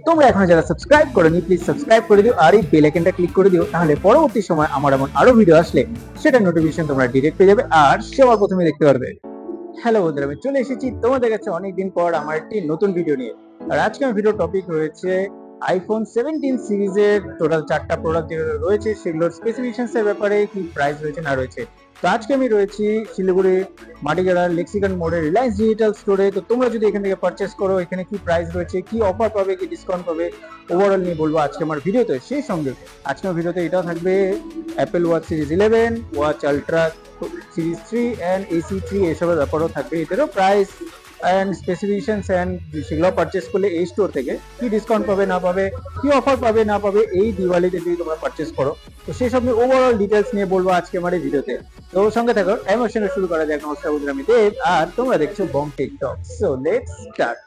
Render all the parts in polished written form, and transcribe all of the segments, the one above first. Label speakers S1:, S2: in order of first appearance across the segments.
S1: তোমরা এখনো যারা সাবস্ক্রাইব করোনি প্লিজ সাবস্ক্রাইব করে দিও আর এই বেল আইকনটা ক্লিক করে দিও, তাহলে পরবর্তী সময় আমার এমন আরো ভিডিও আসলে সেটা নোটিফিকেশন তোমরা ডিরেক্ট পেয়ে যাবে আর সবার প্রথমে দেখতে পারবে। হ্যালো বন্ধুরা, আমি চলে এসেছি তোমাদের কাছে অনেকদিন পর আমার একটি নতুন ভিডিও নিয়ে। আর আজকে আমার ভিডিও টপিক রয়েছে আইফোন 17 সিরিজের টোটাল 4টা প্রোডাক্ট যেগুলো রয়েছে সেগুলোর স্পেসিফিকেশনস এর ব্যাপারে কি প্রাইস রয়েছে না রয়েছে। তো আজকে আমি রয়েছি শিলিগুড়ি মাটিগাড়ার লেক্সিকন মোড়ে রিলায়েন্স ডিজিটাল স্টোরে। তো তোমরা যদি এখান থেকে পারচেস করো, এখানে কি প্রাইস রয়েছে, কি অফার পাবে, কি ডিসকাউন্ট পাবে, ওভারঅল নিয়ে বলবো আজকে আমার ভিডিওতে। সেই সঙ্গে আজকে আমার ভিডিওতে এটাও থাকবে Apple watch series 11, watch ultra series 3 and AC3 এসবের ব্যাপারও থাকবে। এদেরও প্রাইস এন্ড স্পেসিফিকেশনস এন্ড সেগুলো পারচেস করলে এই স্টোর থেকে কি ডিসকাউন্ট পাবে না পাবে, কি অফার পাবে না পাবে এই দিওয়ালিতে যদি তোমরা পারচেস করো, তো সেই সব নিয়ে ওভারঅল ডিটেলস নিয়ে বলবো আজকে আমার এই ভিডিওতে। তো সঙ্গে থাকো, টাইমার সঙ্গে শুরু করা যাক। নমস্কার বন্ধুরা, আমি দেব আর তোমরা দেখছো bong TikTok. So let's start.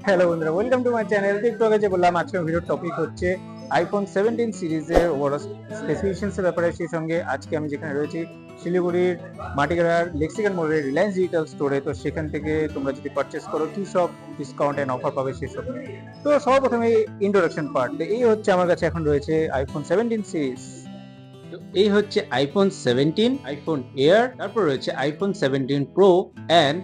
S1: Hello বন্ধুরা, ওয়েলকাম টু মাই চ্যানেল। টিকটকে যে বললাম আজকের ভিডিওর টপিক হচ্ছে আইফোন 17 সিরিজের ওভারঅল স্পেসিফিকেশনস এর ব্যাপারে। সেই সঙ্গে আজকে আমি যেখানে রয়েছি শিলিগুড়ির মাটিগাড়ার লেক্সিকন মোড়ের রিলায়েন্স ডিজিটাল স্টোরে, তো সেখান থেকে তোমরা যদি পারচেস করো কি সব ডিসকাউন্ট এন্ড অফার পাবে সেসব নিয়ে। তো সবার প্রথমে ইন্ট্রোডাকশন পার্ট। এই হচ্ছে আমার কাছে এখন রয়েছে আইফোন 17 সিরিজ। তো এই হচ্ছে আইফোন 17, আইফোন এয়ার, তারপর রয়েছে iPhone 17 Pro and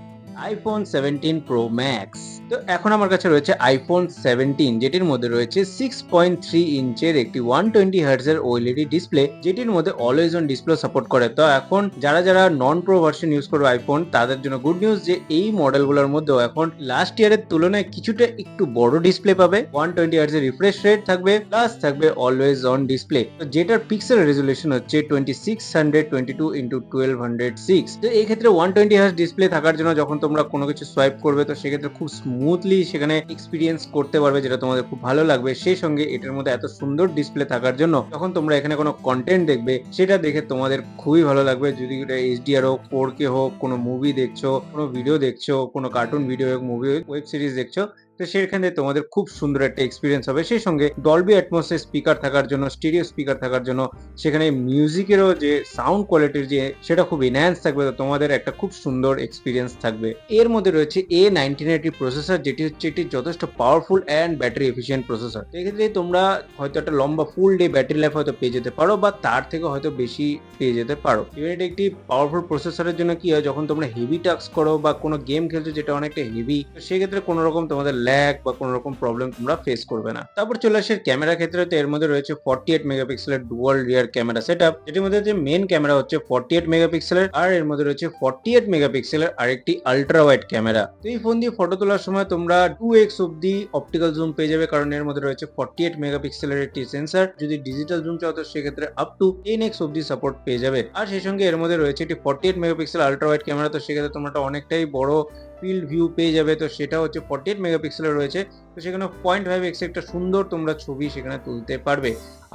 S1: iPhone 17 Pro Max. তো এখন আমার কাছে রয়েছে আইফোন 17, যেটির মধ্যে রয়েছে 6.3 ইঞ্চের একটি 120 হার্টজের ওএলইডি ডিসপ্লে, যেটির মধ্যে অলওয়েজ অন ডিসপ্লে সাপোর্ট করে। তো এখন যারা নন প্রো ভার্সন ইউজ করবে আইফোন, তাদের জন্য গুড নিউজ যে এই মডেলগুলোর মধ্যেও এখন লাস্ট ইয়ারের তুলনায় কিছুটা একটু বড় ডিসপ্লে পাবে, 120 হার্টজের রিফ্রেশ রেট থাকবে, প্লাস থাকবে অলওয়েজ অন ডিসপ্লে, যেটার পিক্সেল রেজুলেশন হচ্ছে 2622 ইন্টু 1206। তো এই ক্ষেত্রে 120 হার্টজ ডিসপ্লে থাকার জন্য যখন তোমরা কোনো কিছু সোয়াইপ করবে, তো সেক্ষেত্রে খুব স্মুথলি সেখানে এক্সপিরিয়েন্স করতে পারবে, যেটা তোমাদের খুব ভালো লাগবে। সেই সঙ্গে এটার মধ্যে এত সুন্দর ডিসপ্লে থাকার জন্য যখন তোমরা এখানে কোনো কন্টেন্ট দেখবে, সেটা দেখে তোমাদের খুবই ভালো লাগবে। যদি এটা HDR হোক, 4K হোক, কোনো মুভি দেখছো, কোনো ভিডিও দেখছো, কোনো কার্টুন ভিডিও হোক, মুভি হোক, ওয়েব সিরিজ দেখছো, তো সেখানে তোমাদের খুব সুন্দর একটা এক্সপিরিয়েন্স হবে। সেই সঙ্গে ডলবি অ্যাটমসের স্পিকার থাকার জন্য, স্টিরিও স্পিকার থাকার জন্য সেখানে মিউজিকেরও যে সাউন্ড কোয়ালিটির যে সেটা খুব এনহ্যান্স থাকবে, তো তোমাদের একটা খুব সুন্দর এক্সপিরিয়েন্স থাকবে। এর মধ্যে রয়েছে A1980 প্রসেসর, যেটি হচ্ছে একটি যথেষ্ট powerful and battery efficient processor. এক্ষেত্রে তোমরা হয়তো একটা লম্বা ফুল ডে ব্যাটারি লাইফ হয়তো পেয়ে যেতে পারো, বা তার থেকে হয়তো বেশি পেয়ে যেতে পারো। ইভেন এটা একটি পাওয়ারফুল প্রসেসরের জন্য কি হয়, যখন তোমরা হেভি টাস্ক করো বা কোনো গেম খেলছো যেটা অনেকটা হেভি, তো সেক্ষেত্রে কোনো রকম তোমাদের ল্যাগ বা কোনো রকম প্রবলেম তোমরা ফেস করবে না। তারপর চলে আসে ক্যামেরা ক্ষেত্রে। তো এর মধ্যে রয়েছে 48 মেগাপিক্সেলের ডুয়াল রিয়ার ক্যামেরা সেটআপ, যেটির মধ্যে যে মেন ক্যামেরা হচ্ছে 48 মেগাপিক্সেলের, আর এর মধ্যে রয়েছে 48 মেগাপিক্সেলের আরেকটি আলট্রা ওয়াইড ক্যামেরা। তো এই ফোন দিয়ে ফটো তোলার সময় তোমরা 2x অব্দি অপটিক্যাল জুম পেয়ে যাবে, কারণ এর মধ্যে রয়েছে 48 মেগাপিক্সেলের একটি সেন্সর। যদি ডিজিটাল জুম চাও তো সেক্ষেত্রে আপ টু 10x অব্দি সাপোর্ট পেয়ে যাবে। আর সেই সঙ্গে এর মধ্যে রয়েছে একটি 48 মেগাপিক্সেল আলট্রা ওয়াইড ক্যামেরা, তো সেক্ষেত্রে তোমরা অনেকটাই বড় ফিল্ড ভিউ পেয়ে যাবে। তো সেটা হচ্ছে 48 মেগাপিক্সেলের রয়েছে, তো সেখানে 0.5x একটা সুন্দর তোমরা ছবি সেখানে তুলতে পারবে।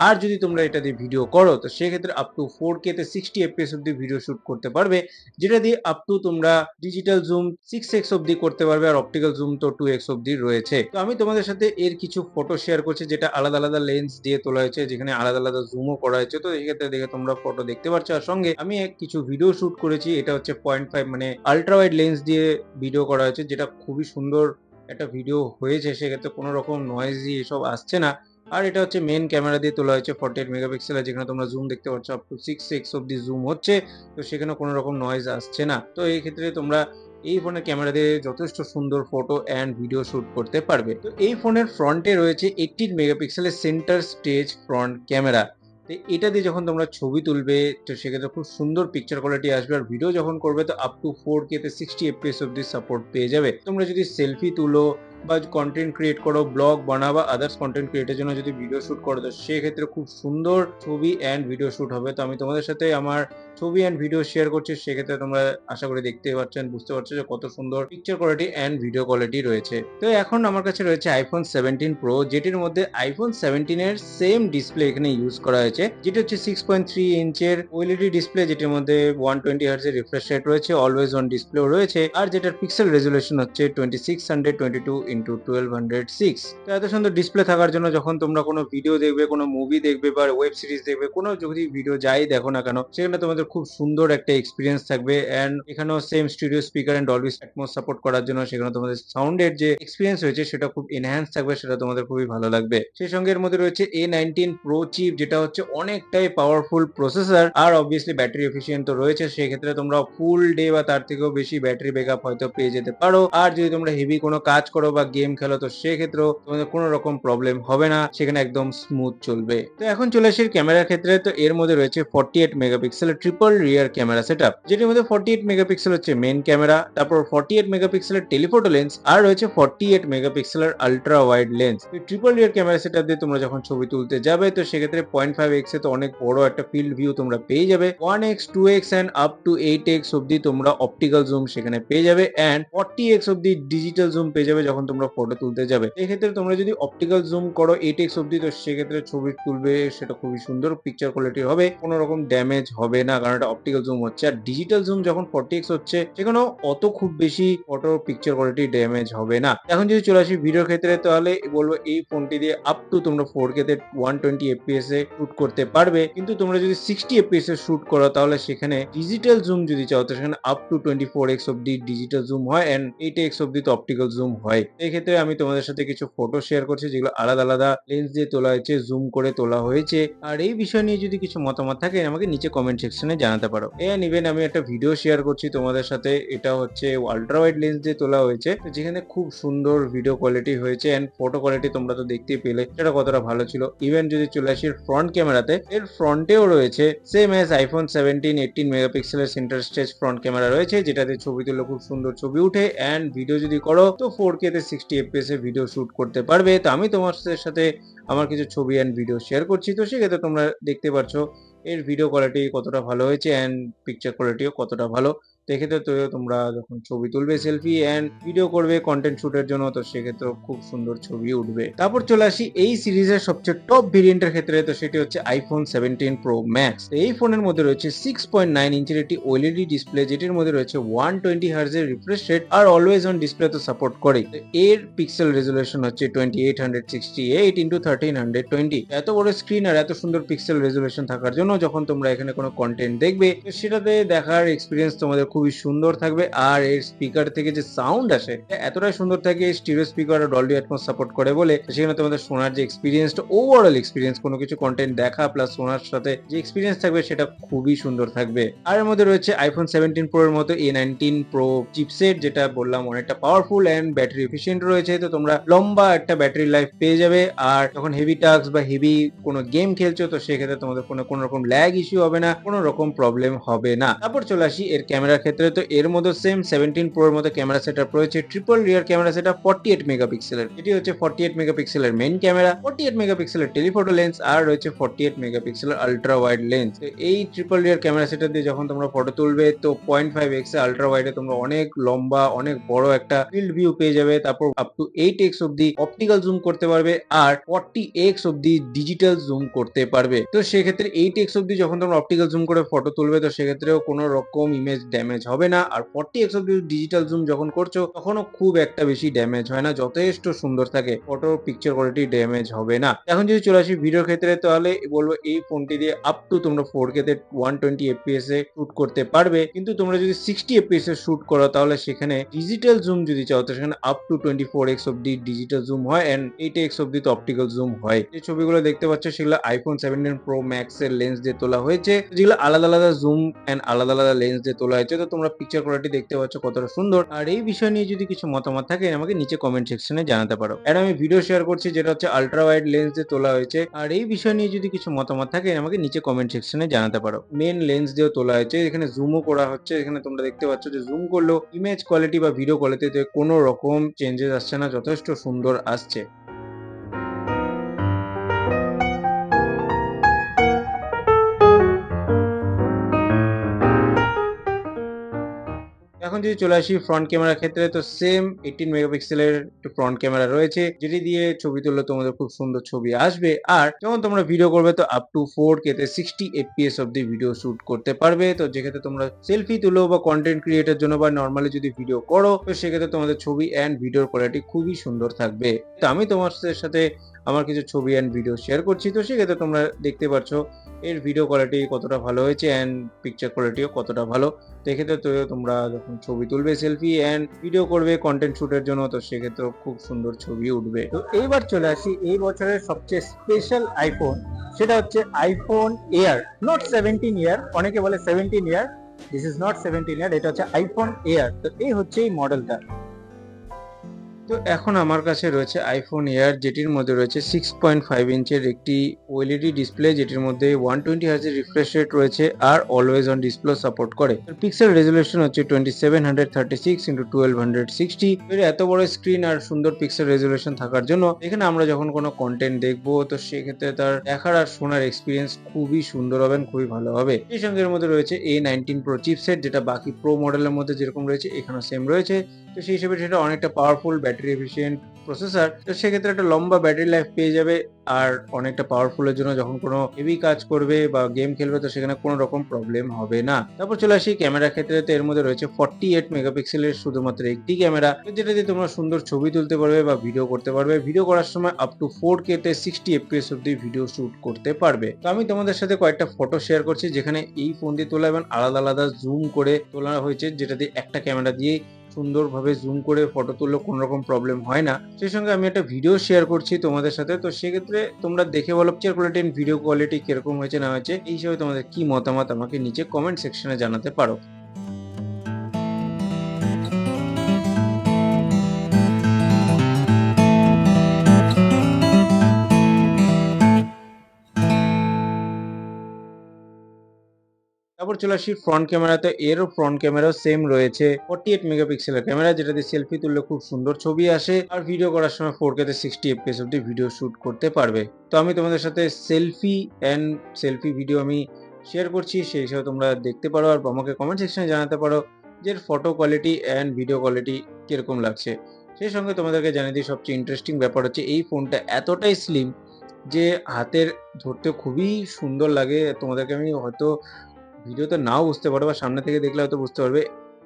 S1: আর যদি তোমরা এটা দিয়ে ভিডিও করো, তো সেক্ষেত্রে আপ টু 4K তে 60 FPS অব্দি ভিডিও শুট করতে পারবে, যেটা দিয়ে আপ টু তোমরা ডিজিটাল জুম 6x অব্দি করতে পারবে, আর অপটিক্যাল জুম তো 2x অব্দি রয়েছে। তো আমি তোমাদের সাথে এর কিছু ফটো শেয়ার করছি, যেটা আলাদা আলাদা লেন্স দিয়ে তোলা হয়েছে, যেখানে আলাদা আলাদা জুমও করা হয়েছে। তো এক্ষেত্রে দেখে তোমরা ফটো দেখতে পাচ্ছ। আর সঙ্গে আমি কিছু ভিডিও শুট করেছি, এটা হচ্ছে 0.5 মানে আলট্রা ওয়াইড লেন্স দিয়ে ভিডিও করা হয়েছে, যেটা খুবই সুন্দর একটা ভিডিও হয়েছে। সেক্ষেত্রে কোনো রকম নয়েজি এসব আসছে না। আর এটা হচ্ছে মেন ক্যামেরা দিয়ে তোলা হয়েছে 48 মেগাপিক্সেলের, যেখানে তোমরা জুম দেখতে পাচ্ছ আপ টু 6x অব্দি জুম হচ্ছে, তো সেখানে কোনো রকম নয়েজ আসছে না। তো এই ক্ষেত্রে তোমরা এই ফোনের ক্যামেরা দিয়ে যথেষ্ট সুন্দর ফটো অ্যান্ড ভিডিও শুট করতে পারবে। তো এই ফোনের ফ্রন্টে রয়েছে 18 মেগাপিক্সেলের সেন্টার স্টেজ ফ্রন্ট ক্যামেরা। তো এটা দিয়ে যখন তোমরা ছবি তুলবে, তো সেক্ষেত্রে খুব সুন্দর পিকচার কোয়ালিটি আসবে। আর ভিডিও যখন করবে, তো আপ টু 4K তে 60 FPS অব্দি সাপোর্ট পেয়ে যাবে। তোমরা যদি সেলফি তুলো বা কন্টেন্ট ক্রিয়েট করো, ব্লগ বানাও বা আদার্স কন্টেন্ট ক্রিয়েটের জন্য যদি ভিডিও শুট করো, তো সেক্ষেত্রে খুব সুন্দর ছবি অ্যান্ড ভিডিও শুট হবে। তো আমি তোমাদের সাথে আমার ছবি অ্যান্ড ভিডিও শেয়ার করছি, সেক্ষেত্রে তোমরা আশা করি দেখতে পাচ্ছেন, বুঝতে পারছো যে কত সুন্দর picture quality and video quality রয়েছে। তো এখন আমার কাছে রয়েছে আইফোন 17 প্রো, যেটির মধ্যে আইফোন 17 এর সেম ডিসপ্লে এখানে ইউজ করা হয়েছে, যেটি হচ্ছে 6.3 ইঞ্চের ওএলইডি ডিসপ্লে, যেটির মধ্যে 120 হার্টজের রিফ্রেশ রেট রয়েছে, অলওয়েজ অন ডিসপ্লেও রয়েছে, আর যেটার পিক্সেল রেজুলেশন হচ্ছে 2622 2x1206। তো এত সুন্দর ডিসপ্লে থাকার জন্য যখন তোমরা কোনো ভিডিও দেখবে, কোনো মুভি দেখবে বা ওয়েব সিরিজ দেখবে, কোনো যদি ভিডিও যাই দেখো না কেন, সেখানে তোমাদের খুব সুন্দর একটা এক্সপিরিয়েন্স থাকবে। এন্ড এখানেও same studio speaker and Dolby Atmos support করার জন্য সেখানে তোমাদের সাউন্ডের যে এক্সপিরিয়েন্স হয়েছে সেটা খুব এনহ্যান্স থাকবে, সেটা তোমাদের খুবই ভালো লাগবে। সেই সঙ্গে এর মধ্যে রয়েছে A19 Pro চিপ, যেটা হচ্ছে অনেকটাই পাওয়ারফুল প্রসেসর আর অবভিয়াসলি ব্যাটারি এফিসিয়েন্ট তো রয়েছে। সেক্ষেত্রে তোমরা ফুল ডে বা তার থেকেও বেশি ব্যাটারি ব্যাকআপ হয়তো পেয়ে যেতে পারো। আর যদি তোমরা হেভি কোনো কাজ করো বা গেম খেলো তো সেক্ষেত্রেও তোমাদের কোনো রকম প্রবলেম হবে না, সেখানে একদম স্মুথ চলবে। তো এখন চলে আসি ক্যামেরার ক্ষেত্রে। তো এর মধ্যে রয়েছে 48 মেগাপিক্সেলের ট্রিপল রিয়ার ক্যামেরা সেটআপ, যেটির মধ্যে 48 মেগাপিক্সেল হচ্ছে মেইন ক্যামেরা, তারপর 48 মেগাপিক্সেলের টেলিফোটো লেন্স, আর রয়েছে 48 মেগাপিক্সেলের ultra wide lens. Triple rear camera setup দিয়ে তোমরা যখন ছবি তুলতে যাবে তো সেক্ষেত্রে 0.5x এ তো অনেক বড় একটা ফিল্ড ভিউ তোমরা পেয়ে যাবে। 1x 2x end up to 8x অব্দি তোমরা অপটিক্যাল জুম সেখানে পেয়ে যাবে, এন্ড 40x অব্দি ডিজিটাল জুম পেয়ে যাবে যখন তোমরা ফটো তুলতে যাবে। এক্ষেত্রে তোমরা যদি অপটিক্যাল জুম করো 8x অব্দি তো সেক্ষেত্রে ছবি তুলবে সেটা খুবই সুন্দর পিকচার কোয়ালিটি হবে, কোনো রকম ড্যামেজ হবে না, কারণ এটা অপটিক্যাল জুম হচ্ছে। আর ডিজিটাল জুম যখন 40x হচ্ছে সেখানেও অত খুব বেশি ফটো পিকচার কোয়ালিটি ড্যামেজ হবে না। এখন যদি চলে আসি ভিডিওর ক্ষেত্রে, তাহলে বলবো এই ফোনটি দিয়ে আপ টু তোমরা 4K তে 120 fps এ শুট করতে পারবে। কিন্তু তোমরা যদি 60 fps এ শুট করো তাহলে সেখানে ডিজিটাল জুম যদি চাও তো সেখানে আপ টু 24x অব্দি ডিজিটাল জুম হয় এন্ড 8x অব্দি তো অপটিক্যাল জুম হয়। এই ক্ষেত্রে আমি তোমাদের সাথে কিছু ফটো শেয়ার করছি যেগুলো আলাদা আলাদা লেন্স দিয়ে তোলা হয়েছে, জুম করে তোলা হয়েছে। আর এই বিষয় নিয়ে যদি কিছু মতামত থাকে আমাকে নিচে কমেন্ট সেকশনে জানাতে পারো। এন্ড ইভেন আমি একটা ভিডিও শেয়ার করছি তোমাদের সাথে, এটা হচ্ছে আলট্রা ওয়াইড লেন্স দিয়ে তোলা হয়েছে, যেখানে খুব সুন্দর ভিডিও কোয়ালিটি হয়েছে এন্ড ফটো কোয়ালিটি তোমরা তো দেখতেই পেলে সেটা কতটা ভালো ছিল। ইভেন যদি চলে আসি ফ্রন্ট ক্যামেরাতে, এর ফ্রন্টেও রয়েছে সেম এজ আইফোন 17 18 মেগাপিক্সেলের সেন্টার স্টেজ ফ্রন্ট ক্যামেরা রয়েছে, যেটাতে ছবি তুললে খুব সুন্দর ছবি উঠে এন্ড ভিডিও যদি করো তো 4K তে 60 fps এ ভিডিও শুট করতে পারবে। তো আমি তোমাদের সাথে আমার কিছু ছবি এন্ড ভিডিও শেয়ার করছি, তো সেক্ষেত্রে তোমরা দেখতে পাচ্ছ এর ভিডিও কোয়ালিটি কতটা ভালো হয়েছে এন্ড পিকচার কোয়ালিটিও কতটা ভালো। তো এক্ষেত্রে তো তোমরা যখন ছবি তুলবে সেলফি এন্ড ভিডিও করবে কন্টেন্ট শুটের জন্য তো সেক্ষেত্রে খুব সুন্দর ছবি উঠবে। তারপর চলে আসি এই সিরিজের সবচেয়ে টপ ভেরিয়েন্টের ক্ষেত্রে, তো সেটি হচ্ছে আইফোন 17 প্রো ম্যাক্স। এই ফোনের মধ্যে রয়েছে 6.9 ইঞ্চের একটি ওএলইডি ডিসপ্লে, যেটির মধ্যে রয়েছে 120 হার্জ এর রিফ্রেশ রেট আর অলওয়েজ অন ডিসপ্লে তো সাপোর্ট করে। এর পিক্সেল রেজুলেশন হচ্ছে 2868 ইন্টু 1320। এত বড় স্ক্রিন আর এত সুন্দর পিক্সেল রেজুলেশন থাকার জন্য যখন তোমরা এখানে কোনো কন্টেন্ট দেখবে তো সেটাতে দেখার এক্সপিরিয়েন্স তোমাদের খুবই সুন্দর থাকবে। আর এর স্পিকার থেকে যে সাউন্ড আসে এতটাই সুন্দর থাকে, স্টিরিও স্পিকার আর ডলবি অ্যাটমস সাপোর্ট করে বলে সেখানে তোমাদের শোনার যে এক্সপিরিয়েন্সটা ওভারঅল এক্সপিরিয়েন্স কোনো কিছু কন্টেন্ট দেখা প্লাস শোনার সাথে যে এক্সপিরিয়েন্স থাকবে সেটা খুবই সুন্দর থাকবে। আর এর মধ্যে রয়েছে আইফোন 17 প্রো এর মতো A19 প্রো চিপসেট, যেটা বললাম অনেকটা পাওয়ারফুল এন্ড ব্যাটারি এফিশিয়েন্ট রয়েছে। তো তোমরা লম্বা একটা ব্যাটারি লাইফ পেয়ে যাবে। আর যখন হেভি টাস্ক বা হেভি কোনো গেম খেলছো তো সেক্ষেত্রে তোমাদের কোনো রকম ল্যাগ ইস্যু হবে না, কোনো রকম প্রবলেম হবে না। তারপর চলে আসি এর ক্যামেরার ক্ষেত্রে। তো এর মধ্যে সেম 17 প্রো এর মতো ক্যামেরা সেটআপ রয়েছে, ট্রিপল রিয়ার ক্যামেরা সেটআপ 48 মেগাপিক্সেলের। এটি হচ্ছে 48 মেগাপিক্সেলের মেইন ক্যামেরা, 48 মেগাপিক্সেলের টেলিফোটো লেন্স আর রয়েছে 48 মেগাপিক্সেলের আলট্রা ওয়াইড লেন্স। এই ট্রিপল রিয়ার ক্যামেরা সেটআপ দিয়ে যখন তোমরা ফটো তুলবে তো 0.5x এ আলট্রা ওয়াইডে তোমরা অনেক লম্বা অনেক বড় একটা ফিল্ড ভিউ পেয়ে যাবে। তারপর আপ টু 8x অব্দি অপটিক্যাল জুম করতে পারবে আর 40x অব্দি ডিজিটাল জুম করতে পারবে। তো সেক্ষেত্রে 8x অব্দি যখন তোমরা অপটিক্যাল জুম করে ফটো তুলবে তো সেক্ষেত্রেও কোনো রকম ইমেজ ড্যামেজ হবে না। আর 40x অব্দি ডিজিটাল জুম যখন করছো তখনও খুব একটা বেশি ড্যামেজ হয় না, যথেষ্ট সুন্দর থাকে, ফটো পিকচার কোয়ালিটি ড্যামেজ হবে না। এখন যদি চলে আসি ভিডিওর ক্ষেত্রে, তাহলে বলবো এই ফোনটি দিয়ে আপ টু তোমরা 4K তে 120 fps এ শুট করতে পারবে। কিন্তু তোমরা যদি 60 fps এ শুট করো তাহলে সেখানে ডিজিটাল জুম যদি চাও তো সেখানে আপ টু 24x অব্দি ডিজিটাল জুম হয় এন্ড 8x অব্দি তো অপটিক্যাল জুম হয়। এই ছবিগুলো দেখতে পাচ্ছ সেগুলো আইফোন 17 প্রো ম্যাক্স এর লেন্স দিয়ে তোলা হয়েছে, যেগুলো আলাদা আলাদা জুম এন্ড আলাদা আলাদা লেন্স দিয়ে তোলা হয়েছে। তো তোমরা পিকচার কোয়ালিটি দেখতে পাচ্ছ কতটা সুন্দর। আর এই বিষয় নিয়ে যদি কিছু মতামত থাকে আমাকে নিচে কমেন্ট সেকশনে জানাতে পারো। এর আমি ভিডিও শেয়ার করছি যেটা হচ্ছে আলট্রা ওয়াইড লেন্স দিয়ে তোলা হয়েছে। আর এই বিষয় নিয়ে যদি কিছু মতামত থাকে আমাকে নিচে কমেন্ট সেকশনে জানাতে পারো। মেন লেন্স দিয়েও তোলা হয়েছে, এখানে জুমও করা হচ্ছে। এখানে তোমরা দেখতে পাচ্ছ যে জুম করলেও ইমেজ কোয়ালিটি বা ভিডিও কোয়ালিটিতে কোনো রকম চেঞ্জেস আসছে না, যথেষ্ট সুন্দর আসছে। এখন এখন যদি চলে আসি ফ্রন্ট ক্যামেরার ক্ষেত্রে, তো সেম 18 মেগাপিক্সেলের ফ্রন্ট ক্যামেরা রয়েছে, যেটি দিয়ে ছবি তুললে তোমাদের খুব সুন্দর ছবি আসবে। আর যখন তোমরা ভিডিও করবে তো আপ টু 4K তে 60 FPS অব্দি ভিডিও শুট করতে পারবে। তো যেক্ষেত্রে তোমরা সেলফি তুলো বা কন্টেন্ট ক্রিয়েটের জন্য বা নর্মালি যদি ভিডিও করো, তো সেক্ষেত্রে তোমাদের ছবি অ্যান্ড ভিডিওর কোয়ালিটি খুবই সুন্দর থাকবে। তো আমি তোমাদের সাথে আমার কিছু ছবি অ্যান্ড ভিডিও শেয়ার করছি, তো সেক্ষেত্রে তোমরা দেখতে পাচ্ছ এর ভিডিও কোয়ালিটি কতটা ভালো হয়েছে অ্যান্ড পিকচার কোয়ালিটিও কতটা ভালো। তো এক্ষেত্রে তো তোমরা যখন ছবি তুলবে সেলফি অ্যান্ড ভিডিও করবে কন্টেন্ট শুটের জন্য, তো সেক্ষেত্রে খুব সুন্দর ছবি উঠবে। তো এইবার চলে আসি এই বছরের সবচেয়ে স্পেশাল আইফোন, সেটা হচ্ছে আইফোন এয়ার, নট 17 ইয়ার, অনেকে বলে 17 ইয়ার, দিস ইজ নট 17 ইয়ার, এটা হচ্ছে আইফোন এয়ার। তো এই হচ্ছে এই মডেলটা। তো এখন আমার কাছে রয়েছে আইফোন এয়ার, যেটির মধ্যে রয়েছে 6.5 ইঞ্চের একটি ওএলইডি ডিসপ্লে, যেটির মধ্যে 120 হার্জ রিফ্রেশ রেট রয়েছে আর অলওয়েজ অন ডিসপ্লে সাপোর্ট করে। পিক্সেল রেজুলেশন হচ্ছে 2736x1260। এর এত বড় স্ক্রিন আর সুন্দর পিক্সেল রেজুলেশন থাকার জন্য এখানে আমরা যখন কোনো কন্টেন্ট দেখবো, তো সেক্ষেত্রে তার দেখার আর শোনার এক্সপিরিয়েন্স খুবই সুন্দর হবে, খুবই ভালো হবে। এই সঙ্গে এর মধ্যে রয়েছে A19 প্রো চিপসেট, যেটা বাকি প্রো মডেলের মধ্যে যেরকম রয়েছে এখানেও সেম রয়েছে। তো সেই হিসেবে সেটা অনেকটা পাওয়ারফুল ব্যাটারি এফিশিয়েন্ট প্রসেসর, তো সেক্ষেত্রে একটা লম্বা ব্যাটারি লাইফ পেয়ে যাবে। আর অনেকটা পাওয়ারফুলের জন্য যখন কোনো হেভি কাজ করবে বা গেম খেলবে, তো সেখানে কোনো রকম প্রবলেম হবে না। তারপর চলে আসি ক্যামেরার ক্ষেত্রে, তো এর মধ্যে রয়েছে 48 মেগাপিক্সেলের শুধুমাত্র একটি ক্যামেরা, যেটা দিয়ে তোমরা সুন্দর ছবি তুলতে পারবে বা ভিডিও করতে পারবে। ভিডিও করার সময় আপ টু 4K তে 60 FPS অব্দি ভিডিও শুট করতে পারবে। তো আমি তোমাদের সাথে কয়েকটা ফটো শেয়ার করছি, যেখানে এই ফোন দিয়ে তোলা এবং আলাদা আলাদা জুম করে তোলা হয়েছে, যেটা দিয়ে একটা ক্যামেরা দিয়ে সুন্দরভাবে জুম করে ফটো তুললে কোনো রকম প্রবলেম হয় না। সেই সঙ্গে আমি একটা ভিডিও শেয়ার করছি তোমাদের সাথে, তো সেক্ষেত্রে তোমরা দেখে বলো picture quality and video quality কিরকম হয়েছে না হয়েছে। এই হিসেবে তোমাদের কি মতামত আমাকে নিচে কমেন্ট সেকশনে জানাতে পারো। তারপর চলে আসি ফ্রন্ট ক্যামেরাতে, এরও ফ্রন্ট ক্যামেরাও সেম রয়েছে 48 মেগাপিক্সেলের ক্যামেরা, যেটাতে সেলফি তুললে খুব সুন্দর ছবি আসে আর ভিডিও করার সময় 4K তে 60 FPS অব্দি ভিডিও শুট করতে পারবে। তো আমি তোমাদের সাথে সেলফি ভিডিও আমি শেয়ার করছি, সেই হিসাবে তোমরা দেখতে পারো আর আমাকে কমেন্ট সেকশনে জানাতে পারো যে photo quality and video quality কিরকম লাগছে। সেই সঙ্গে তোমাদেরকে জানিয়ে দিই সবচেয়ে ইন্টারেস্টিং ব্যাপার হচ্ছে এই ফোনটা এতটাই স্লিম যে হাতের ধরতে খুবই সুন্দর লাগে। তোমাদেরকে আমি হয়তো ভিডিওতে নাও বুঝতে পারো বা সামনে থেকে দেখলে হয়তো বুঝতে পারবে,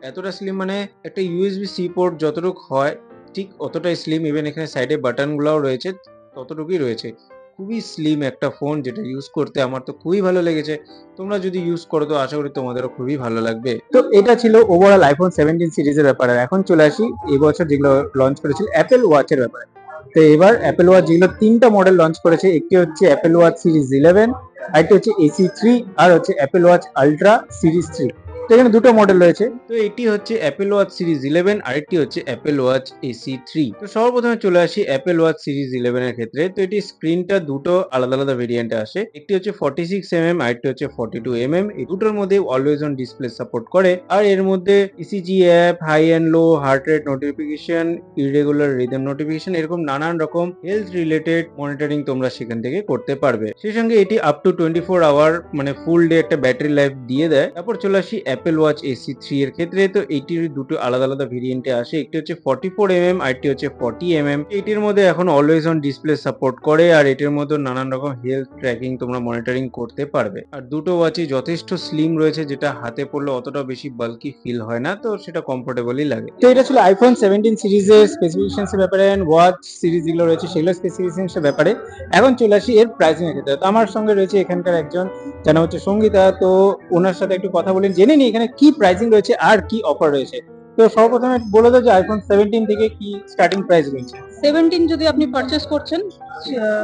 S1: এতটা স্লিম, মানে একটা ইউএসবি সি পোর্ট যতটুকু হয় ঠিক অতটাই স্লিম। ইভেন এখানে সাইডে বাটনগুলোও রয়েছে, ততটুকুই রয়েছে। খুবই স্লিম একটা ফোন, যেটা ইউজ করতে আমার তো খুবই ভালো লেগেছে। তোমরা যদি ইউজ করো তো আশা করি তোমাদেরও খুবই ভালো লাগবে। তো এটা ছিল ওভারঅল আইফোন 17 সিরিজের ব্যাপারে। এখন চলে আসি এবছর যেগুলো লঞ্চ করেছিল অ্যাপেল ওয়াচের ব্যাপারে। তো এবার অ্যাপেল ওয়াচ যেগুলো 3টা মডেল লঞ্চ করেছে, একটি হচ্ছে অ্যাপেল ওয়াচ সিরিজ 11, আরেকটি হচ্ছে AC3, আর হচ্ছে অ্যাপেল ওয়াচ আলট্রা সিরিজ 3। তো এখানে দুটো মডেল রয়েছে। তো এটি হচ্ছে অ্যাপেল ওয়াচ সিরিজ 11, আরেকটি হচ্ছে অ্যাপেল ওয়াচ AC3। তো সর্বপ্রথমে চলে আসি অ্যাপেল ওয়াচ সিরিজ 11 এর ক্ষেত্রে। তো এটি স্ক্রিনটা দুটো আলাদা আলাদা ভেরিয়েন্টে আসে, একটি হচ্ছে 46mm, আরেকটি হচ্ছে 42mm। এই দুটোর মধ্যে অলওয়েজ অন ডিসপ্লে সাপোর্ট করে আর এর মধ্যে ECG app, high and low, heart rate notification, irregular rhythm notification, এরকম নানান রকম হেলথ রিলেটেড মনিটরিং তোমরা সেখান থেকে করতে পারবে। সেই সঙ্গে এটি আপ টু 24 আওয়ার মানে ফুল ডে একটা ব্যাটারি লাইফ দিয়ে দেয়। তারপর চলে আসি অ্যাপেল ওয়াচ AC3 এর ক্ষেত্রে। তো এইটির দুটো আলাদা আলাদা ভেরিয়েন্টে আসে, একটি হচ্ছে 44mm, আরেকটি হচ্ছে 40mm। এটির মধ্যে এখন অলওয়েজ অন ডিসপ্লে সাপোর্ট করে আর এটির মধ্যে নানান রকম হেলথ ট্র্যাকিং তোমরা মনিটরিং করতে পারবে। আর দুটো ওয়াচই যথেষ্ট স্লিম রয়েছে, যেটা হাতে পড়লে অতটা বেশি বাল্কি ফিল হয় না, তো সেটা কমফোর্টেবলই লাগে। তো এটা ছিল আইফোন 17 সিরিজের স্পেসিফিকেশনস এর ব্যাপারে এন্ড ওয়াচ সিরিজ যেগুলো রয়েছে সেগুলো স্পেসিফিকেশনস এর ব্যাপারে। এখন চলে আসি এর প্রাইসিং এর ক্ষেত্রে। তো আমার সঙ্গে রয়েছে এখানকার একজন, যার নাম হচ্ছে সঙ্গীতা। তো ওনার সাথে একটু কথা বলে জেনে নিই এখানে কি প্রাইসিং রয়েছে আর কি অফার রয়েছে। তো সর্বপ্রথমে বলে দাও যে আইফোন 17 থেকে কি স্টার্টিং প্রাইস রয়েছে।
S2: 17 যদি আপনি পারচেজ করছেন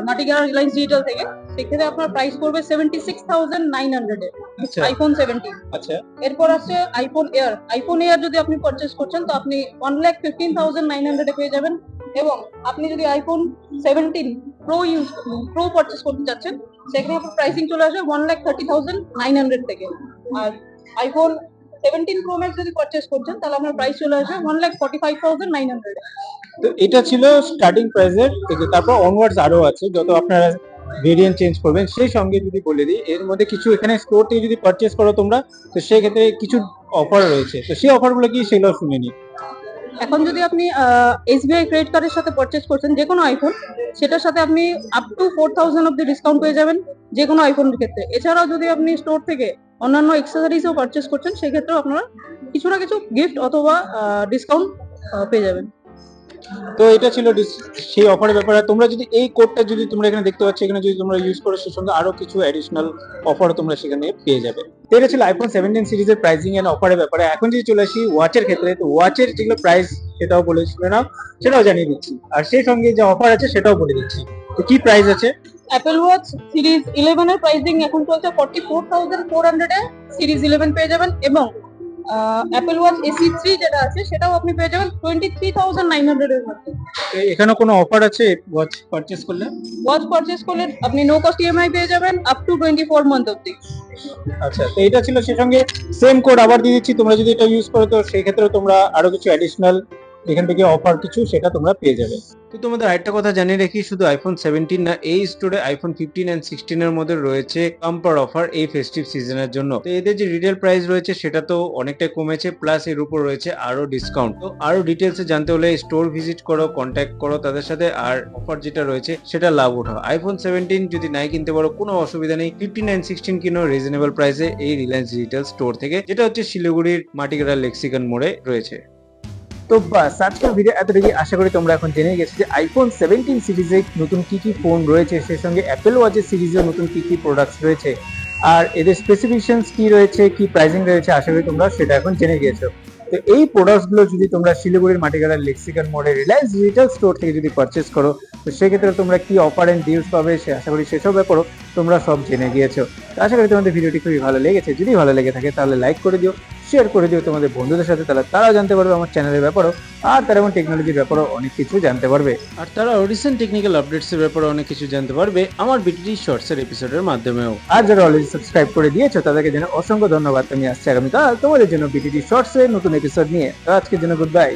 S2: মাটিগাড়া রিলায়েন্স ডিজিটাল থেকে, সেক্ষেত্রে আপনার প্রাইস পড়বে 76,900 এ আইফোন 17।
S1: আচ্ছা,
S2: এরপর আছে আইফোন এয়ার যদি আপনি পারচেজ করছেন তো আপনি 1,15,900 এ পেয়ে যাবেন। এবং আপনি যদি আইফোন 17 প্রো পারচেজ করতে চাচ্ছেন, সেখানে আপনার প্রাইসিং চলে আসবে 1,30,900 থেকে। আর আইফোন 17 প্রো ম্যাক্স যদি পারচেজ করছেন তাহলে আপনার প্রাইস চলে আসবে 1,45,900।
S1: তো এটা ছিল স্টার্টিং প্রাইসের থেকে। তারপর অনওয়ার্ডস আরো আছে, যত আপনারা ভেরিয়েন্ট চেঞ্জ করবেন। সেই সঙ্গে যদি বলে দিই এর মধ্যে কিছু এখানে স্টোর থেকে যদি পারচেজ করো তোমরা, তো সেই ক্ষেত্রে কিছু অফার রয়েছে, তো সেই অফারগুলো কি সেগুলো শুনে নি।
S2: এখন যদি আপনি এসবিআই ক্রেডিট কার্ডের সাথে পারচেজ করছেন যে কোনো আইফোন, সেটার সাথে আপনি আপ টু 4000 অব্দি ডিসকাউন্ট পেয়ে যাবেন যে কোনো আইফোনের ক্ষেত্রে। এছাড়াও যদি আপনি স্টোর থেকে অন্যান্য এক্সেসরিজও পারচেজ করছেন, সেক্ষেত্রেও আপনারা কিছু না কিছু গিফট অথবা ডিসকাউন্ট পেয়ে যাবেন।
S1: তো এটা ছিল সেই অফারের ব্যাপারে। তোমরা যদি এই কোডটা যদি তোমরা এখানে দেখতে পাচ্ছ, এখানে যদি তোমরা ইউজ করো, সেই সঙ্গে আরো কিছু অ্যাডিশনাল অফারও তোমরা সেখানে পেয়ে যাবে। তো এটা ছিল আইফোন 17 সিরিজের প্রাইসিং এন্ড অফারের ব্যাপারে। এখন যদি চলে আসি ওয়াচের ক্ষেত্রে, তো ওয়াচের যেগুলো প্রাইস সেটাও বলে শুনে নাও, সেটাও জানিয়ে দিচ্ছি, আর সেই সঙ্গে যে অফার আছে সেটাও বলে দিচ্ছি। তো কি প্রাইস আছে?
S2: অ্যাপেল ওয়াচ সিরিজ 11 এর প্রাইসিং এখন চলছে 44,400 এ সিরিজ 11 পেয়ে যাবেন, এবং অ্যাপেল ওয়াচ এসি 3 যেটা আছে সেটাও আপনি পেয়ে যাবেন 23,900 এর মধ্যে।
S1: এখানে কোনো অফার আছে ওয়াচ পারচেজ করলে?
S2: ওয়াচ পারচেজ করলে আপনি নো কস্ট ইএমআই পেয়ে যাবেন আপ টু 24 মান্থ অবধি।
S1: আচ্ছা, তো এটা ছিল। সেই সঙ্গে সেম কোড আবার দিয়ে দিচ্ছি, তোমরা যদি এটা ইউজ করো তো সেই ক্ষেত্রে তোমরা আরো কিছু অ্যাডিশনাল এখান থেকে অফার কিছু সেটা তোমরা পেয়ে যাবে। তো তোমাদের আরেকটা কথা জানিয়ে রাখি, শুধু আইফোন 17 না, এই স্টোরে আইফোন 15 এন্ড 16 এর মধ্যে রয়েছে বাম্পার অফার এই ফেস্টিভ সিজনের জন্য। তো এদের যে রিটেল প্রাইস রয়েছে সেটা তো অনেকটাই কমেছে, প্লাস এর উপর রয়েছে আরো ডিসকাউন্ট। তো আরো ডিটেলসে জানতে হলে স্টোর ভিজিট করো, কন্ট্যাক্ট করো তাদের সাথে, আর অফার যেটা রয়েছে সেটা লাভ উঠাও। আইফোন 17 যদি নাই কিনতে পারো কোনো অসুবিধা নেই, 15 এন্ড 16 কিনো রিজনেবল প্রাইসে এই রিলায়েন্স ডিজিটাল স্টোর থেকে, যেটা হচ্ছে শিলিগুড়ির মাটিগাড়া লেক্সিকন মোড়ে রয়েছে। তো বাস আজকের ভিডিও এতটুকুই। আশা করি তোমরা এখন জেনে গেছো যে আইফোন 17 সিরিজে নতুন কি কি ফোন রয়েছে, সেই সঙ্গে অ্যাপেল ওয়াচের সিরিজে নতুন কি কি প্রোডাক্টস রয়েছে, আর এদের স্পেসিফিকেশনস কি রয়েছে, কি প্রাইসিং রয়েছে, আশা করি তোমরা সেটা এখন জেনে গিয়েছো। তো এই প্রোডাক্টস গুলো যদি তোমরা শিলিগুড়ির মাটিগাড়ার লেক্সিকন মোড়ে রিলায়েন্স ডিজিটাল স্টোর থেকে যদি পারচেস করো, তো সেক্ষেত্রে তোমরা কি অফার এন্ড ডিলস পাবে, সে আশা করি সেসব ব্যাপারও তোমরা সব জেনে গিয়েছো। তো আশা করি তোমাদের ভিডিওটি খুবই ভালো লেগেছে। যদি ভালো লেগে থাকে তাহলে লাইক করে দিও, শেয়ার করে দিও তোমাদের বন্ধুদের সাথে, তারাও জানতে পারবে আমার চ্যানেলের ব্যাপারও, আর তারা এবং টেকনোলজির ব্যাপারও অনেক কিছু জানতে পারবে, আর তারা রিসেন্ট টেকনিক্যাল আপডেটস এর ব্যাপারে অনেক কিছু জানতে পারবে আমার বিটিডি শর্টস এর এপিসোডের মাধ্যমেও। আর যারা অলরেডি সাবস্ক্রাইব করে দিয়েছো তাদেরকে যেন অসংখ্য ধন্যবাদ। আমি আসছি আগামীকাল তোমাদের জন্য বিটিডি শর্টস এর নতুন এপিসোড নিয়ে। তো আজকের জন্য গুড বাই।